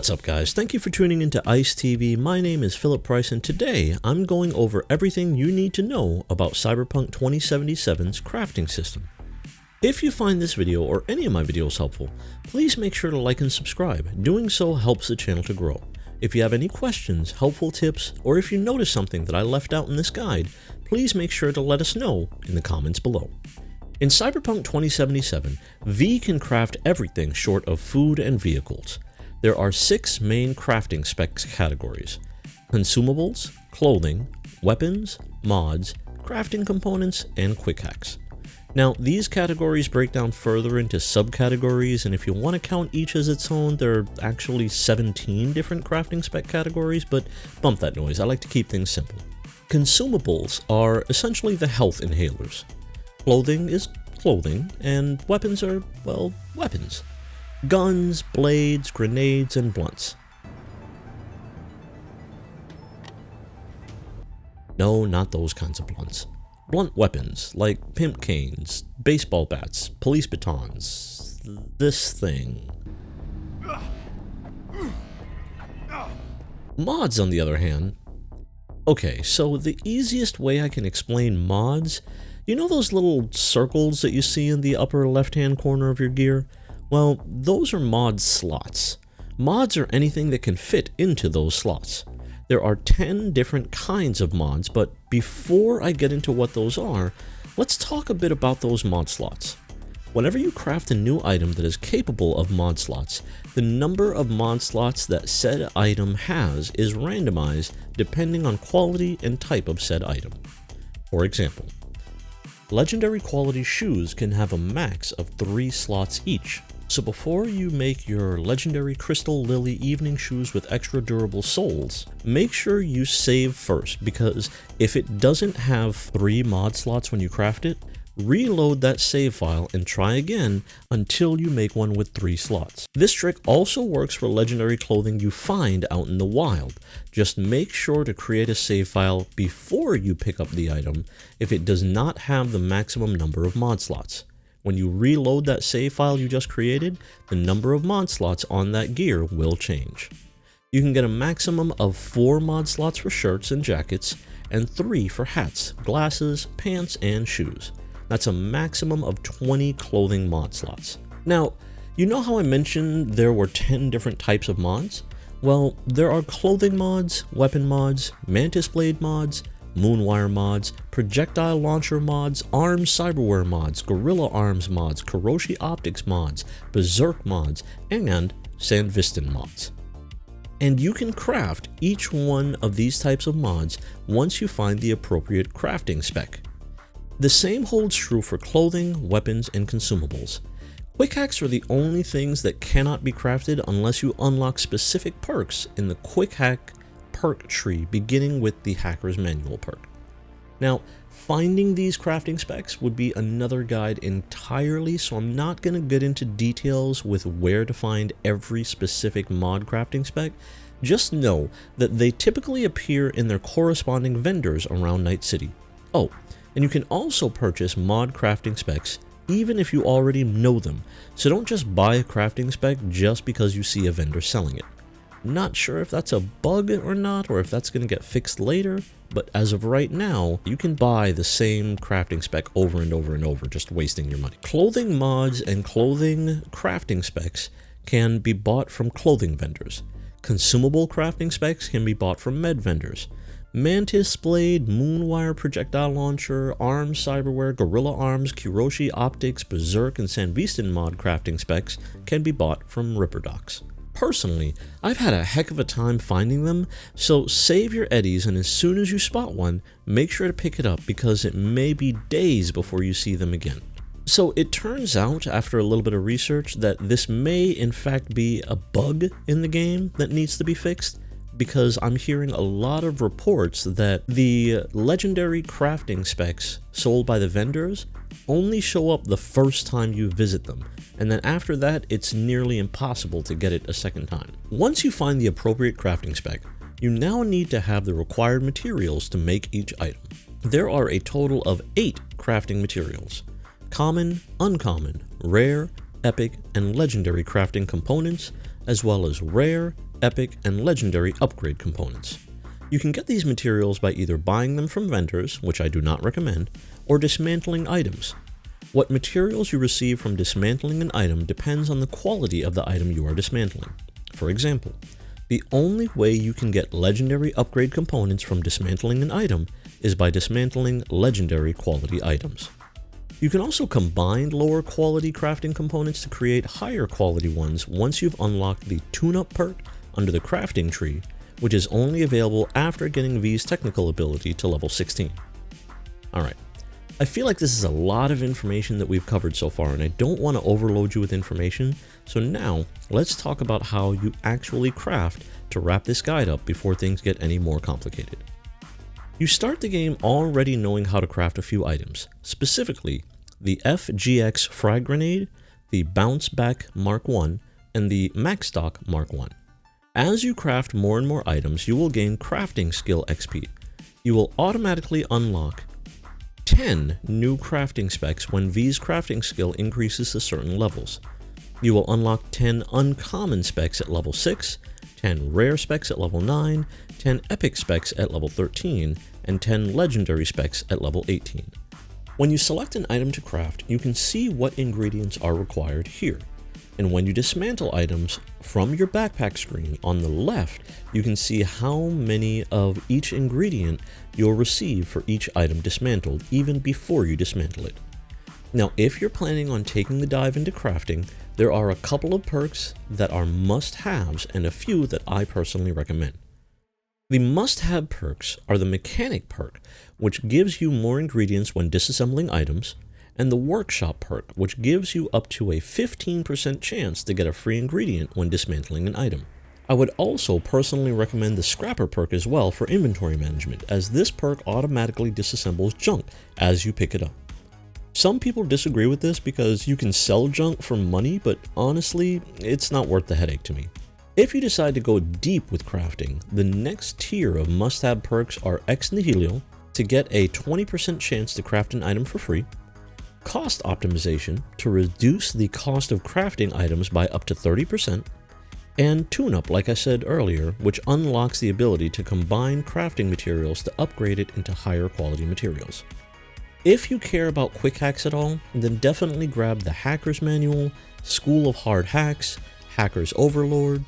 What's up guys, thank you for tuning into ICE TV. My name is Philip Price and today I'm going over everything you need to know about Cyberpunk 2077's crafting system. If you find this video or any of my videos helpful, please make sure to like and subscribe. Doing so helps the channel to grow. If you have any questions, helpful tips, or if you notice something that I left out in this guide, please make sure to let us know in the comments below. In Cyberpunk 2077, V can craft everything short of food and vehicles. There are 6 main crafting specs categories: consumables, clothing, weapons, mods, crafting components, and quick hacks. Now, these categories break down further into subcategories, and if you want to count each as its own, there are actually 17 different crafting spec categories, but bump that noise, I like to keep things simple. Consumables are essentially the health inhalers. Clothing is clothing, and weapons are, well, weapons. Guns, blades, grenades, and blunts. No, not those kinds of blunts. Blunt weapons, like pimp canes, baseball bats, police batons, this thing. Mods, on the other hand. Okay, so the easiest way I can explain mods, you know those little circles that you see in the upper left-hand corner of your gear? Well, those are mod slots. Mods are anything that can fit into those slots. There are 10 different kinds of mods, but before I get into what those are, let's talk a bit about those mod slots. Whenever you craft a new item that is capable of mod slots, the number of mod slots that said item has is randomized depending on quality and type of said item. For example, legendary quality shoes can have a max of 3 slots each. So before you make your legendary Crystal Lily evening shoes with extra durable soles, make sure you save first, because if it doesn't have 3 mod slots when you craft it, reload that save file and try again until you make one with 3 slots. This trick also works for legendary clothing you find out in the wild. Just make sure to create a save file before you pick up the item if it does not have the maximum number of mod slots. When you reload that save file you just created, the number of mod slots on that gear will change. You can get a maximum of 4 mod slots for shirts and jackets, and 3 for hats, glasses, pants, and shoes. That's a maximum of 20 clothing mod slots. Now, you know how I mentioned there were 10 different types of mods? Well, there are clothing mods, weapon mods, mantis blade mods, moonwire mods, projectile launcher mods, arms cyberware mods, gorilla arms mods, Kiroshi optics mods, berserk mods, and Sandvistan mods. And you can craft each one of these types of mods once you find the appropriate crafting spec. The same holds true for clothing, weapons, and consumables. Quick hacks are the only things that cannot be crafted unless you unlock specific perks in the quick hack perk tree, beginning with the Hacker's Manual perk. Now, finding these crafting specs would be another guide entirely, so I'm not going to get into details with where to find every specific mod crafting spec. Just know that they typically appear in their corresponding vendors around Night City. Oh, and you can also purchase mod crafting specs even if you already know them, so don't just buy a crafting spec just because you see a vendor selling it. Not sure if that's a bug or not, or if that's going to get fixed later, but as of right now, you can buy the same crafting spec over and over and over, just wasting your money. Clothing mods and clothing crafting specs can be bought from clothing vendors. Consumable crafting specs can be bought from med vendors. Mantis blade, moonwire projectile launcher, arms cyberware, gorilla arms, Kiroshi optics, berserk, and Sandvistan mod crafting specs can be bought from Ripper Docs. Personally, I've had a heck of a time finding them, so save your eddies, and as soon as you spot one, make sure to pick it up because it may be days before you see them again. So it turns out, after a little bit of research, that this may in fact be a bug in the game that needs to be fixed, because I'm hearing a lot of reports that the legendary crafting specs sold by the vendors only show up the first time you visit them, and then after that it's nearly impossible to get it a second time. Once you find the appropriate crafting spec, you now need to have the required materials to make each item. There are a total of 8 crafting materials: common, uncommon, rare, epic, and legendary crafting components, as well as rare, epic, and legendary upgrade components. You can get these materials by either buying them from vendors, which I do not recommend, or dismantling items. What materials you receive from dismantling an item depends on the quality of the item you are dismantling. For example, the only way you can get legendary upgrade components from dismantling an item is by dismantling legendary quality items. You can also combine lower quality crafting components to create higher quality ones once you've unlocked the tune-up perk under the crafting tree, which is only available after getting V's technical ability to level 16. Alright, I feel like this is a lot of information that we've covered so far, and I don't want to overload you with information, so now let's talk about how you actually craft to wrap this guide up before things get any more complicated. You start the game already knowing how to craft a few items, specifically the FGX Frag Grenade, the Bounce Back Mark I, and the Max Stock Mark I. As you craft more and more items, you will gain crafting skill XP. You will automatically unlock 10 new crafting specs when V's crafting skill increases to certain levels. You will unlock 10 uncommon specs at level 6, 10 rare specs at level 9, 10 epic specs at level 13, and 10 legendary specs at level 18. When you select an item to craft, you can see what ingredients are required here. And when you dismantle items from your backpack screen on the left, you can see how many of each ingredient you'll receive for each item dismantled, even before you dismantle it. Now, if you're planning on taking the dive into crafting, there are a couple of perks that are must-haves and a few that I personally recommend. The must-have perks are the mechanic perk, which gives you more ingredients when disassembling items, and the workshop perk, which gives you up to a 15% chance to get a free ingredient when dismantling an item. I would also personally recommend the scrapper perk as well for inventory management, as this perk automatically disassembles junk as you pick it up. Some people disagree with this because you can sell junk for money, but honestly, it's not worth the headache to me. If you decide to go deep with crafting, the next tier of must-have perks are Ex Nihilo, to get a 20% chance to craft an item for free, cost optimization to reduce the cost of crafting items by up to 30%, and tune-up, like I said earlier, which unlocks the ability to combine crafting materials to upgrade it into higher quality materials. If you care about quick hacks at all, then definitely grab the Hacker's Manual, School of Hard Hacks, Hacker's Overlord,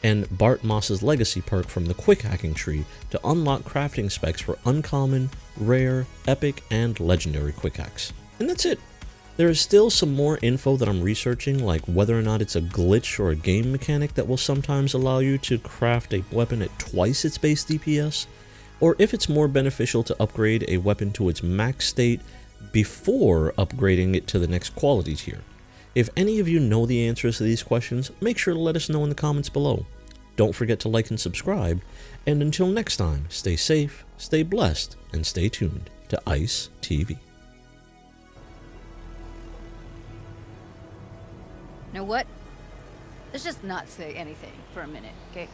and Bart Moss's Legacy perk from the quick hacking tree to unlock crafting specs for uncommon, rare, epic, and legendary quick hacks. And that's it. There is still some more info that I'm researching, like whether or not it's a glitch or a game mechanic that will sometimes allow you to craft a weapon at twice its base DPS, or if it's more beneficial to upgrade a weapon to its max state before upgrading it to the next quality tier. If any of you know the answers to these questions, make sure to let us know in the comments below. Don't forget to like and subscribe, and until next time, stay safe, stay blessed, and stay tuned to ICE TV. Know what? Let's just not say anything for a minute, okay?